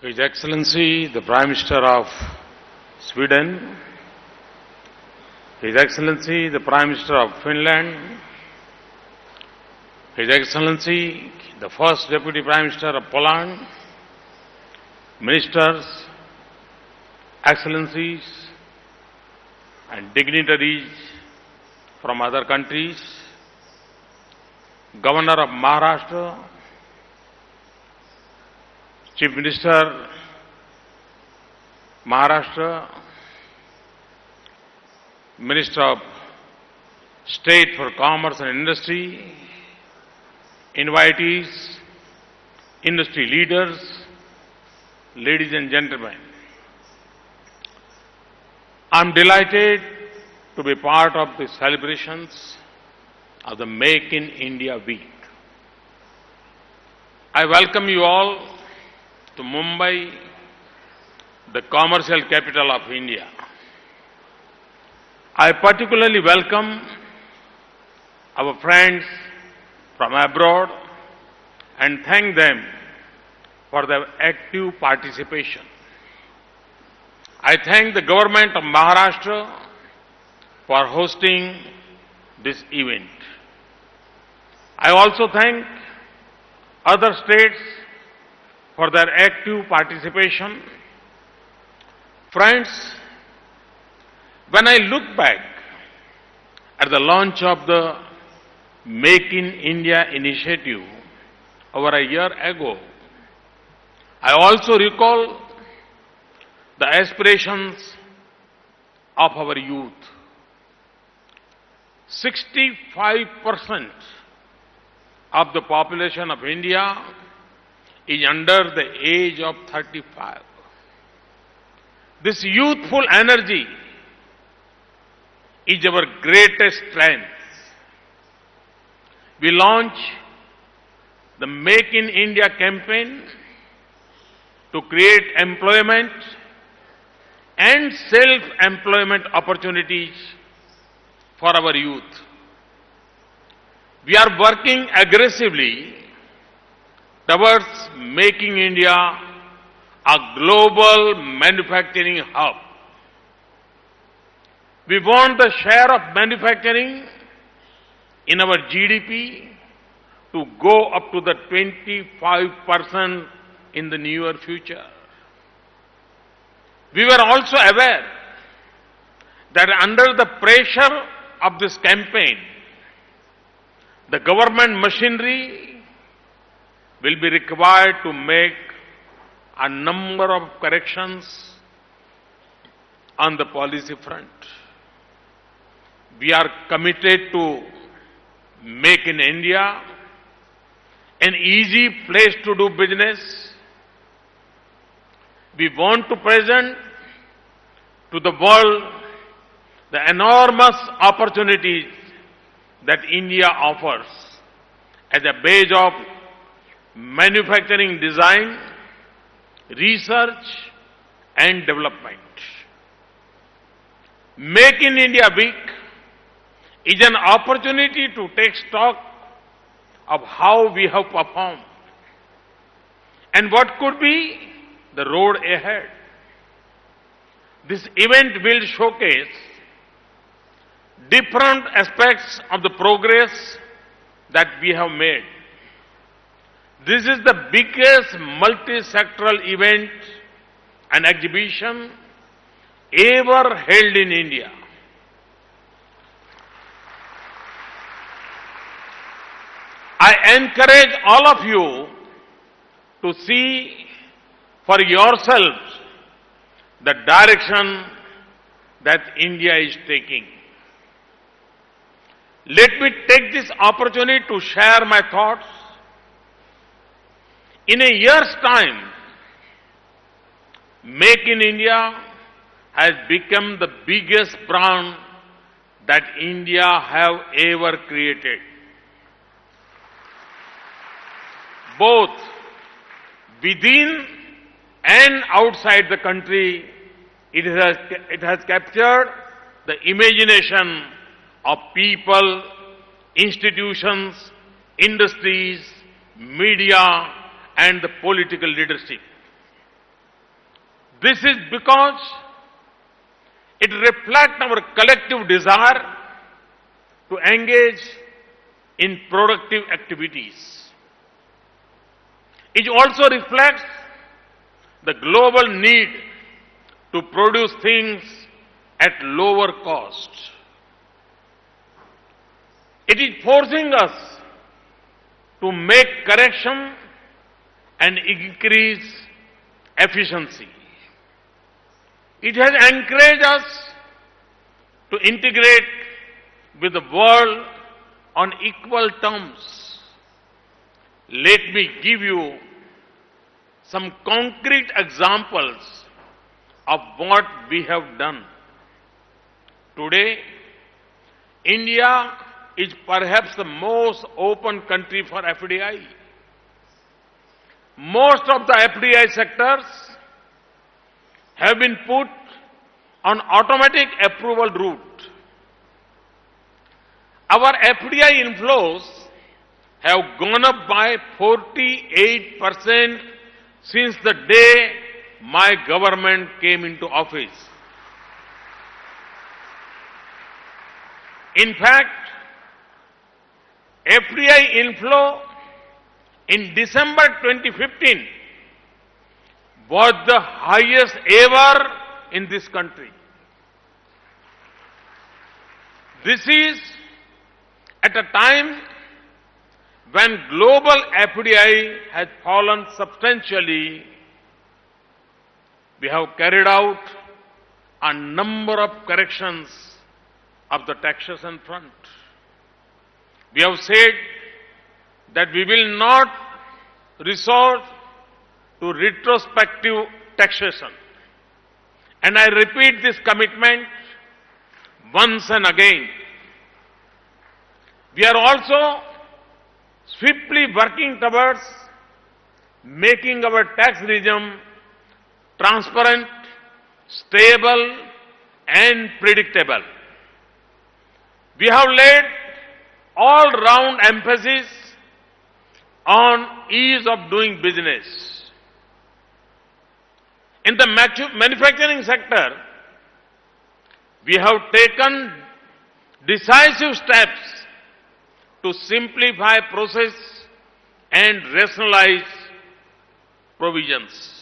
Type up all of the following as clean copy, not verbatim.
His Excellency, the Prime Minister of Sweden, His Excellency, the Prime Minister of Finland, His Excellency, the First Deputy Prime Minister of Poland, Ministers, Excellencies, and dignitaries from other countries, Governor of Maharashtra, Chief Minister, Maharashtra, Minister of State for Commerce and Industry, invitees, industry leaders, ladies and gentlemen. I am delighted to be part of the celebrations of the Make in India Week. I welcome you all to Mumbai, the commercial capital of India. I particularly welcome our friends from abroad and thank them for their active participation. I thank the government of Maharashtra for hosting this event. I also thank other states for their active participation. Friends, when I look back at the launch of the Make in India initiative over a year ago, I also recall the aspirations of our youth. 65% of the population of India is under the age of 35. This youthful energy is our greatest strength. We launched the Make in India campaign to create employment and self-employment opportunities for our youth. We are working aggressively towards making India a global manufacturing hub. We want the share of manufacturing in our GDP to go up to the 25% in the near future. We were also aware that under the pressure of this campaign, the government machinery will be required to make a number of corrections on the policy front. We are committed to make in India an easy place to do business. We want to present to the world the enormous opportunities that India offers as a base of manufacturing design, research and development. Make in India Week is an opportunity to take stock of how we have performed and what could be the road ahead. This event will showcase different aspects of the progress that we have made. This is the biggest multi-sectoral event and exhibition ever held in India. I encourage all of you to see for yourselves the direction that India is taking. Let me take this opportunity to share my thoughts. In a year's time, Make in India has become the biggest brand that India have ever created. Both within and outside the country, it has captured the imagination of people, institutions, industries, media, and the political leadership. This is because it reflects our collective desire to engage in productive activities. It also reflects the global need to produce things at lower cost. It is forcing us to make correction and increase efficiency. It has encouraged us to integrate with the world on equal terms. Let me give you some concrete examples of what we have done. Today, India is perhaps the most open country for FDI. Most of the FDI sectors have been put on automatic approval route. Our FDI inflows have gone up by 48% since the day my government came into office. In fact, FDI inflow in December 2015 was the highest ever in this country. This is at a time when global FDI has fallen substantially. We have carried out a number of corrections of the taxation front. We have said that we will not resort to retrospective taxation. And I repeat this commitment once and again. We are also swiftly working towards making our tax regime transparent, stable, and predictable. We have laid all-round emphasis on ease of doing business. In the manufacturing sector, we have taken decisive steps to simplify process and rationalize provisions.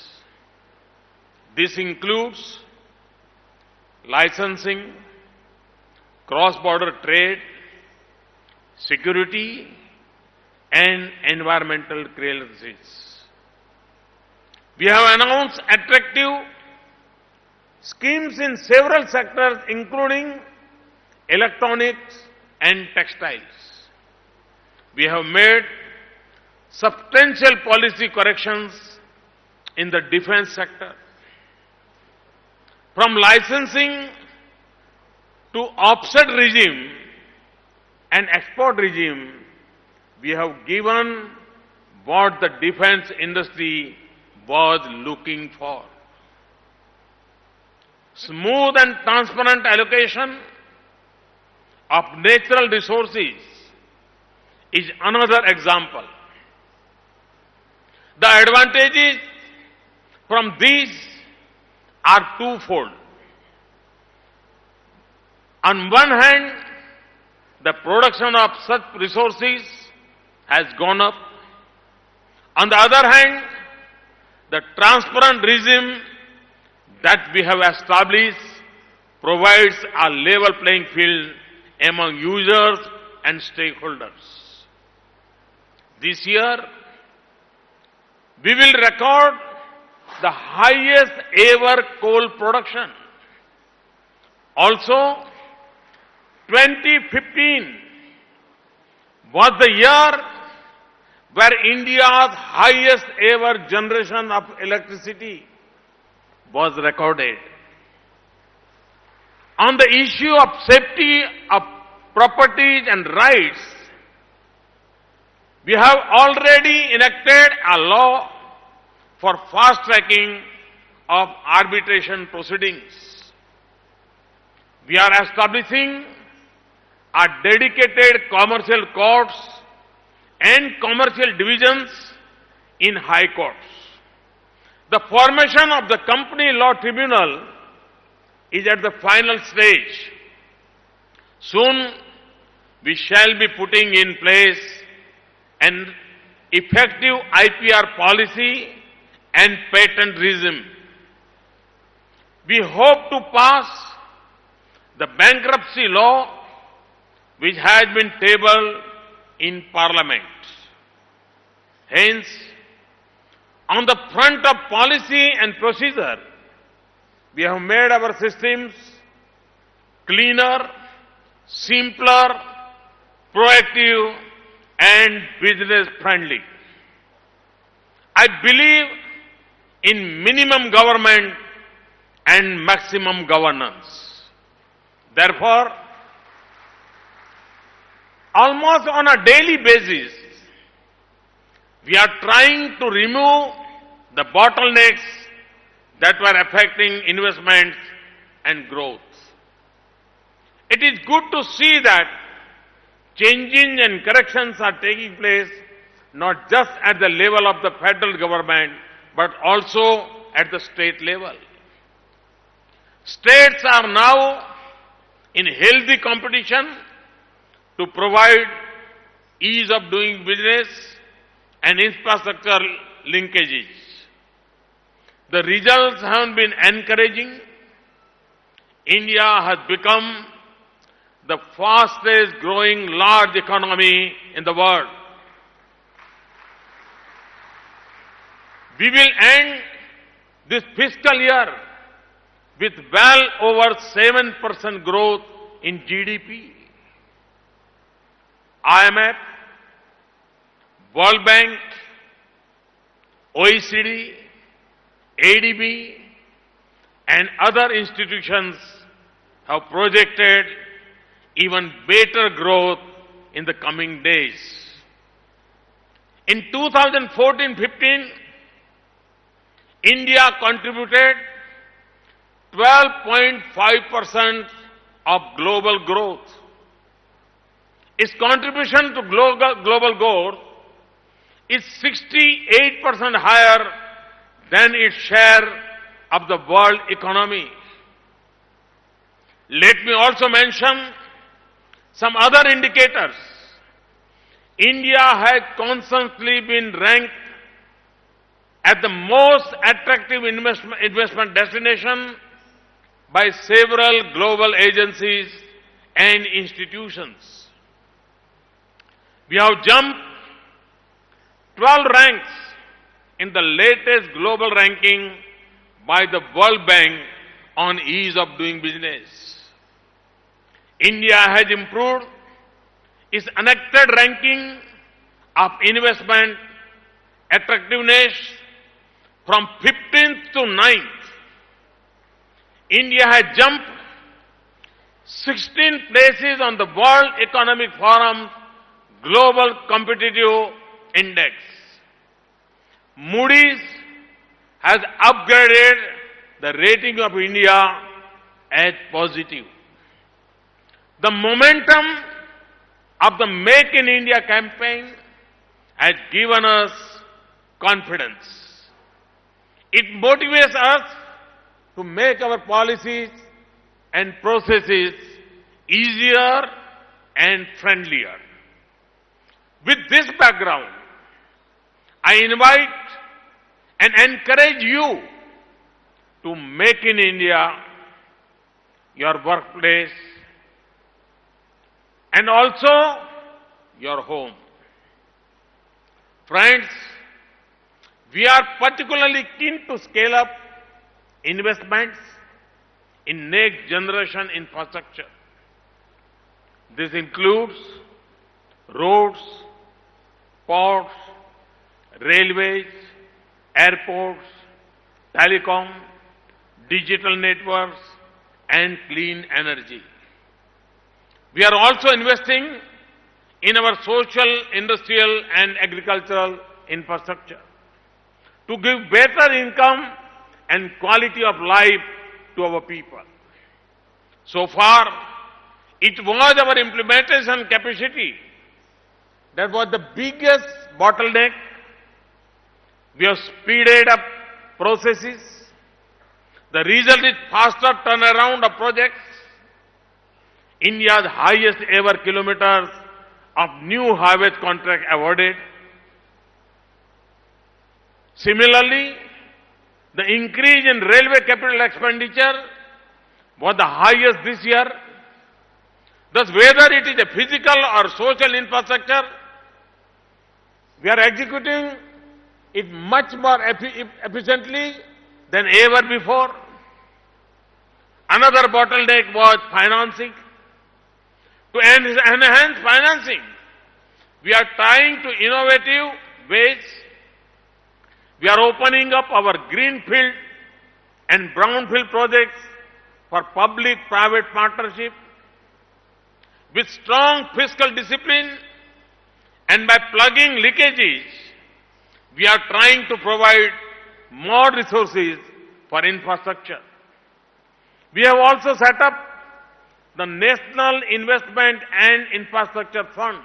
This includes licensing, cross-border trade, security, and environmental clearances. We have announced attractive schemes in several sectors, including electronics and textiles. We have made substantial policy corrections in the defense sector. From licensing to offset regime and export regime, we have given what the defense industry was looking for. Smooth and transparent allocation of natural resources is another example. The advantages from these are twofold. On one hand, the production of such resources has gone up. On the other hand, the transparent regime that we have established provides a level playing field among users and stakeholders. This year, we will record the highest ever coal production. Also, 2015 was the year where India's highest ever generation of electricity was recorded. On the issue of safety of properties and rights, we have already enacted a law for fast-tracking of arbitration proceedings. We are establishing a dedicated commercial courts and commercial divisions in high courts. The formation of the Company Law Tribunal is at the final stage. Soon, we shall be putting in place an effective IPR policy and patent regime. We hope to pass the bankruptcy law which has been tabled in Parliament. Hence, on the front of policy and procedure, we have made our systems cleaner, simpler, proactive, and business-friendly. I believe in minimum government and maximum governance. Therefore, almost on a daily basis, we are trying to remove the bottlenecks that were affecting investments and growth. It is good to see that changes and corrections are taking place not just at the level of the federal government, but also at the state level. States are now in healthy competition to provide ease of doing business and infrastructure linkages. The results have been encouraging. India has become the fastest growing large economy in the world. We will end this fiscal year with well over 7% growth in GDP. IMF, World Bank, OECD, ADB, and other institutions have projected even better growth in the coming days. In 2014-15, India contributed 12.5% of global growth. Its contribution to global growth is 68% higher than its share of the world economy. Let me also mention some other indicators. India has constantly been ranked as the most attractive investment destination by several global agencies and institutions. We have jumped 12 ranks in the latest global ranking by the World Bank on ease of doing business. India has improved its unaided ranking of investment attractiveness from 15th to 9th. India has jumped 16 places on the World Economic Forum Global Competitive Index. Moody's has upgraded the rating of India as positive. The momentum of the Make in India campaign has given us confidence. It motivates us to make our policies and processes easier and friendlier. With this background, I invite and encourage you to make in India your workplace and also your home. Friends, we are particularly keen to scale up investments in next generation infrastructure. This includes roads, ports, railways, airports, telecom, digital networks, and clean energy. We are also investing in our social, industrial, and agricultural infrastructure to give better income and quality of life to our people. So far, it was our implementation capacity that was the biggest bottleneck. We have speeded up processes. The result is faster turnaround of projects, India's highest ever kilometers of new highways contract awarded. Similarly, the increase in railway capital expenditure was the highest this year. Thus, whether it is a physical or social infrastructure, we are executing it much more efficiently than ever before. Another bottleneck was financing. To enhance financing, we are trying to innovative ways. We are opening up our greenfield and brownfield projects for public-private partnership. With strong fiscal discipline and by plugging leakages, we are trying to provide more resources for infrastructure. We have also set up the National Investment and Infrastructure Fund.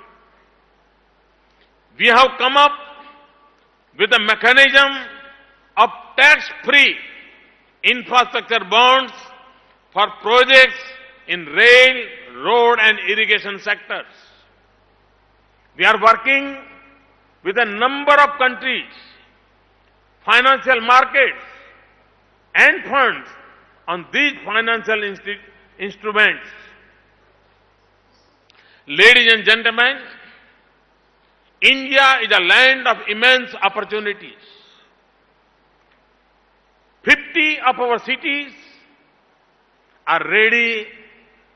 We have come up with a mechanism of tax-free infrastructure bonds for projects in rail, road and irrigation sectors. We are working with a number of countries, financial markets and funds on these financial instruments. Ladies and gentlemen, India is a land of immense opportunities. 50 of our cities are ready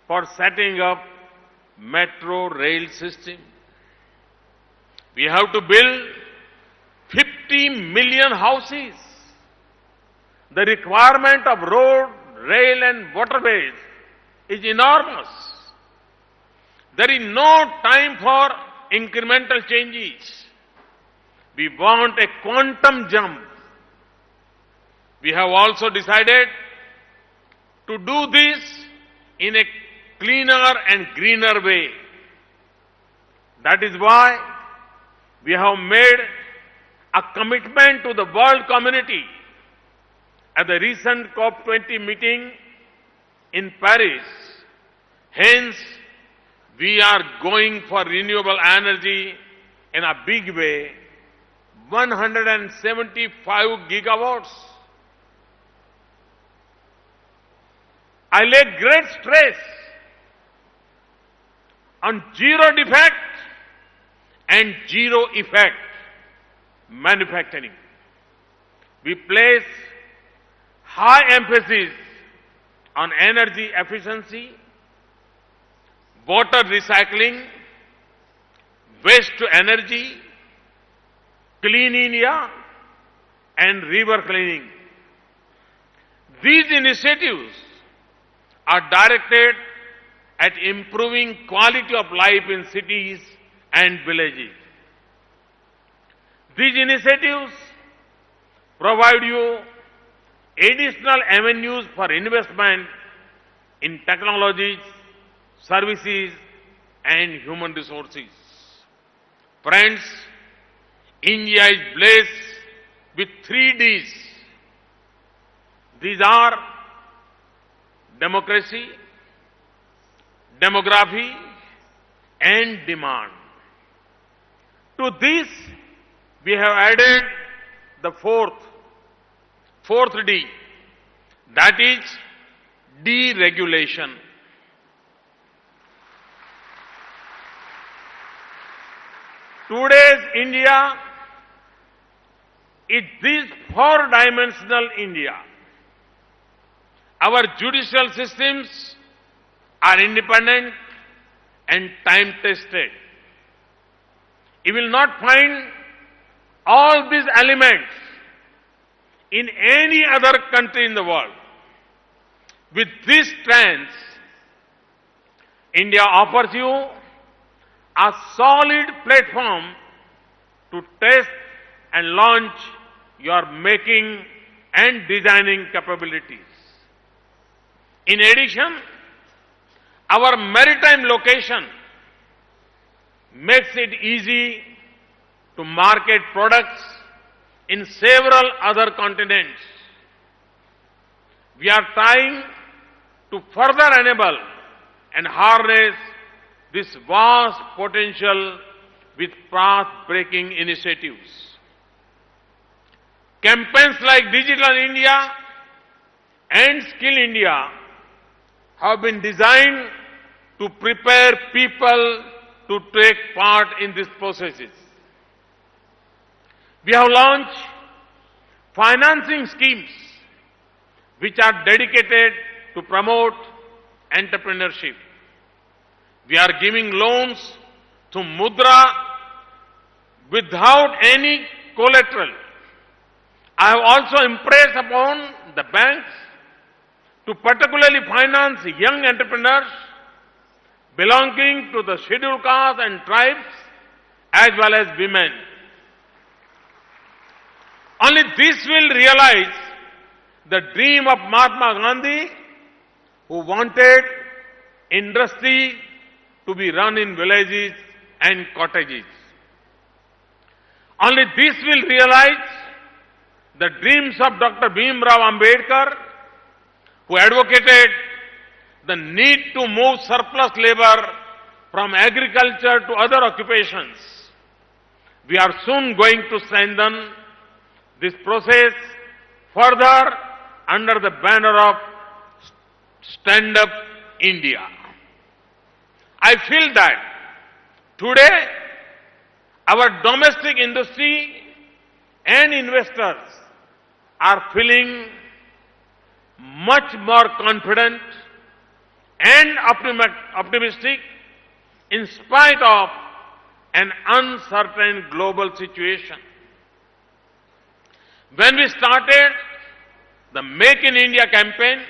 for setting up metro rail system. We have to build 50 million houses. The requirement of road, rail and waterways is enormous. There is no time for incremental changes. We want a quantum jump. We have also decided to do this in a cleaner and greener way. That is why we have made a commitment to the world community at the recent COP20 meeting in Paris. Hence, we are going for renewable energy in a big way, 175 gigawatts. I lay great stress on zero defect and zero effect manufacturing. We place high emphasis on energy efficiency, water recycling, waste to energy, clean India, and river cleaning. These initiatives are directed at improving quality of life in cities and villages. These initiatives provide you additional avenues for investment in technologies, services, and human resources. Friends, India is blessed with 3 Ds. These are democracy, demography, and demand. To this, we have added the fourth D, that is deregulation. Today's India is this 4-dimensional India. Our judicial systems are independent and time-tested. You will not find all these elements in any other country in the world. With these strengths, India offers you a solid platform to test and launch your making and designing capabilities. In addition, our maritime location makes it easy to market products in several other continents. We are trying to further enable and harness this vast potential with path-breaking initiatives. Campaigns like Digital India and Skill India have been designed to prepare people to take part in these processes. We have launched financing schemes which are dedicated to promote entrepreneurship. We are giving loans to Mudra without any collateral. I have also impressed upon the banks to particularly finance young entrepreneurs belonging to the scheduled castes and tribes as well as women. Only this will realize the dream of Mahatma Gandhi, who wanted industry to be run in villages and cottages. Only this will realize the dreams of Dr. Bhimrao Ambedkar, who advocated the need to move surplus labor from agriculture to other occupations. We are soon going to strengthen this process further under the banner of Stand Up India. I feel that today our domestic industry and investors are feeling much more confident and optimistic in spite of an uncertain global situation. When we started the Make in India campaign,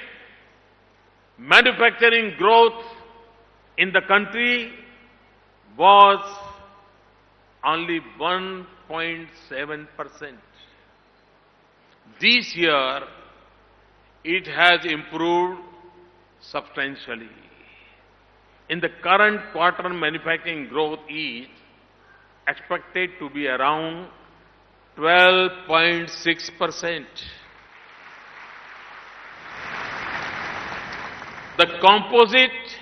manufacturing growth in the country was only 1.7%. This year, it has improved substantially. In the current quarter, manufacturing growth is expected to be around 12.6%. The composite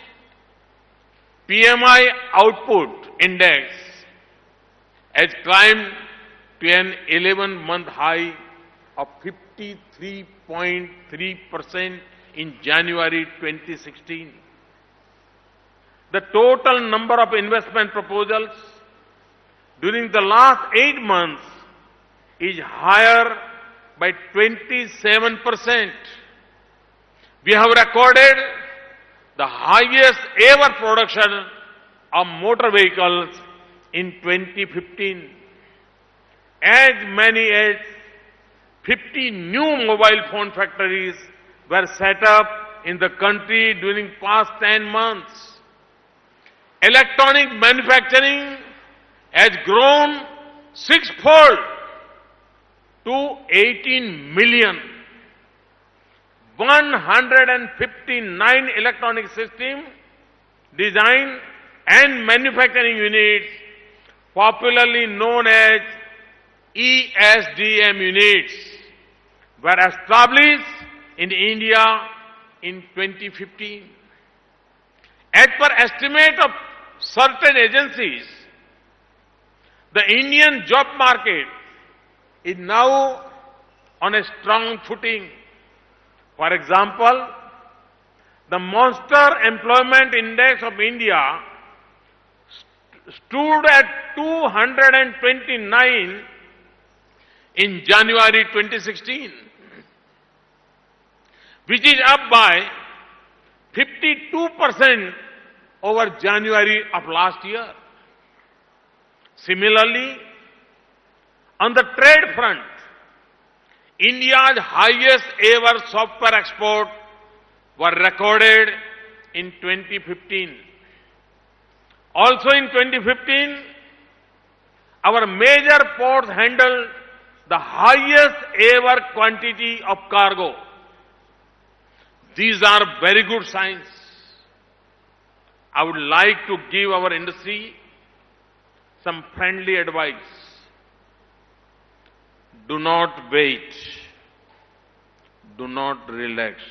PMI output index has climbed to an 11-month high of 53.3% in January 2016. The total number of investment proposals during the last 8 months is higher by 27%. We have recorded the highest ever production of motor vehicles in 2015. As many as 50 new mobile phone factories were set up in the country during past 10 months. Electronic manufacturing has grown sixfold to 18 million. 159 electronic system design and manufacturing units, popularly known as ESDM units, were established in India in 2015. As per estimate of certain agencies, the Indian job market is now on a strong footing. For example, the Monster Employment Index of India stood at 229 in January 2016, which is up by 52% over January of last year. Similarly, on the trade front, India's highest ever software export were recorded in 2015. Also in 2015, our major ports handled the highest ever quantity of cargo. These are very good signs. I would like to give our industry some friendly advice. Do not wait. Do not relax.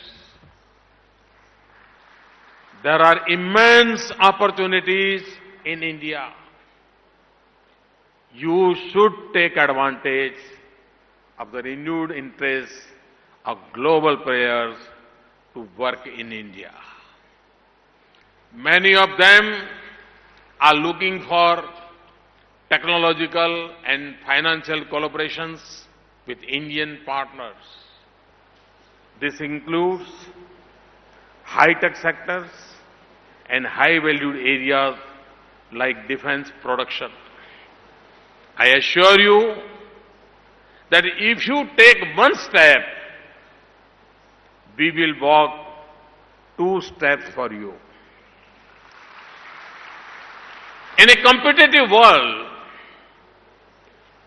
There are immense opportunities in India. You should take advantage of the renewed interest of global players to work in India. Many of them are looking for technological and financial collaborations with Indian partners. This includes high-tech sectors and high-valued areas like defense production. I assure you that if you take one step, we will walk 2 steps for you. In a competitive world,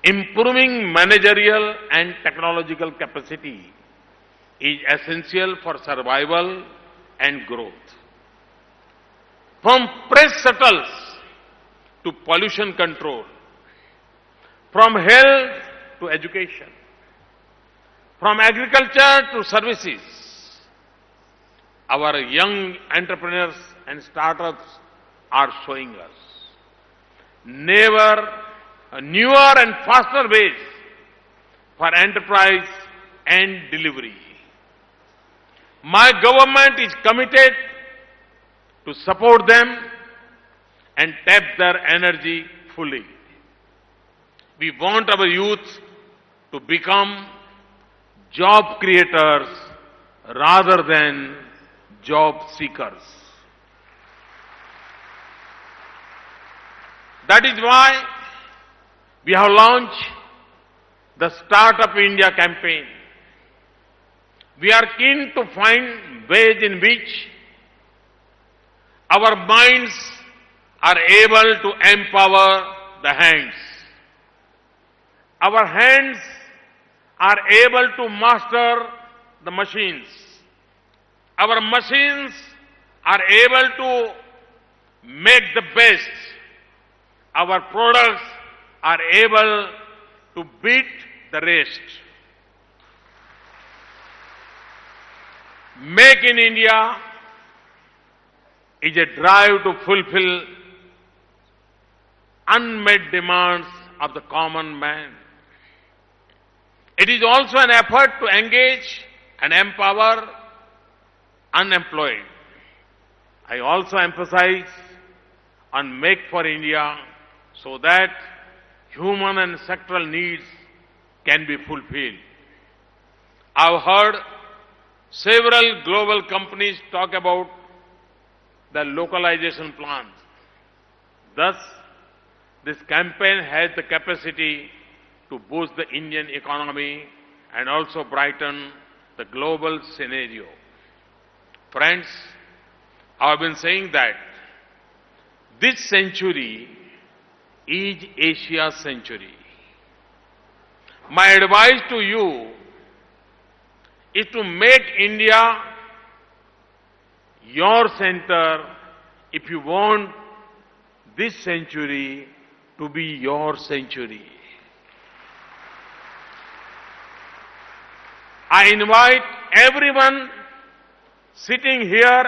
improving managerial and technological capacity is essential for survival and growth. From press shuttles to pollution control, from health to education, from agriculture to services, our young entrepreneurs and startups are showing us newer and faster ways for enterprise and delivery. My government is committed to support them and tap their energy fully. We want our youth to become job creators rather than job seekers. That is why we have launched the Startup India campaign. We are keen to find ways in which our minds are able to empower the hands. Our hands are able to master the machines. Our machines are able to make the best. Our products are able to beat the rest. Make in India is a drive to fulfill unmet demands of the common man. It is also an effort to engage and empower unemployed. I also emphasize on Make for India so that human and sectoral needs can be fulfilled. I've heard several global companies talk about the localization plans. Thus, this campaign has the capacity to boost the Indian economy and also brighten the global scenario. Friends, I've been saying that this century is Asia's century. My advice to you is to make India your center if you want this century to be your century. I invite everyone sitting here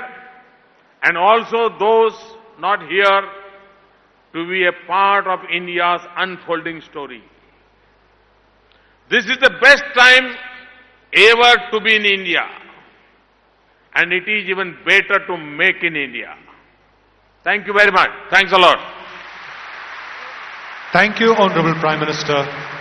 and also those not here to be a part of India's unfolding story. This is the best time ever to be in India, and it is even better to make in India. Thank you very much. Thanks a lot. Thank you, Honorable Prime Minister.